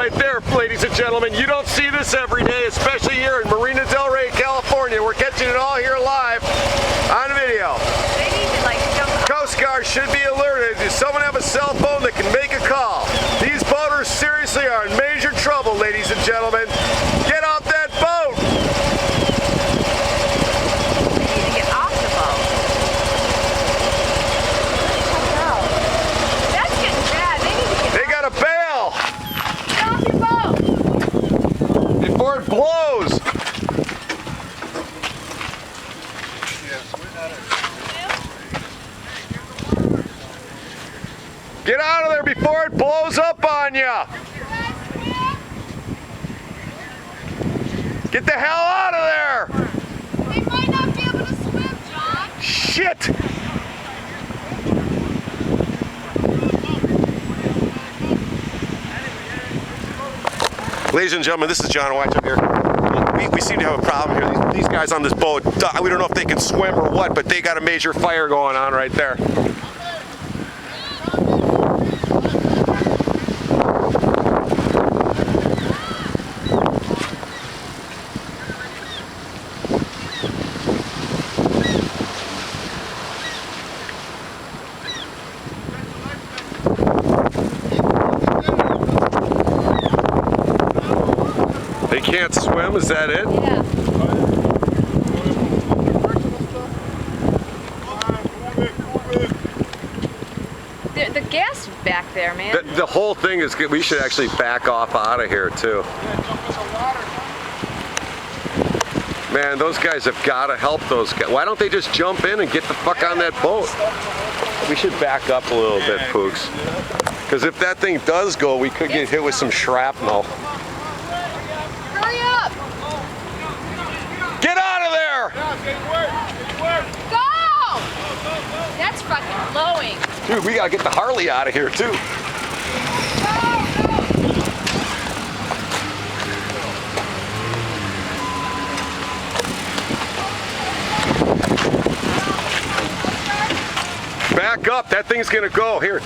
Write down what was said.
right there, ladies and gentlemen. You don't see this every day, especially here in Marina Del Rey, California. We're catching it all here live on video. They need to like jump up. Coast Guard should be alerted. Does someone have a cell phone that can make a call? These boaters seriously are in major trouble, ladies and gentlemen. Get off that boat! They need to get off the boat. That's getting bad. They need to get They gotta bail off your boat. before it blows. Get out of there before it blows up on you. Get the hell out of there. They might not be able to swim, John. Shit. Ladies and gentlemen, this is John White up here. We seem to have a problem here. These guys on this boat, we don't know if they can swim or what, but they got a major fire going on right there. They can't swim, is that it? Yeah. The gas is back there, man. The whole thing is good. We should actually back off out of here too. Man, those guys have got to help those guys. Why don't they just jump in and get the fuck on that boat? We should back up a little bit, Pooks. Because if that thing does go, we could get hit with some shrapnel. Hurry up! Get out of there! Go! That's fucking blowing. Dude, we gotta get the Harley out of here too. Back up, that thing's gonna go. Here.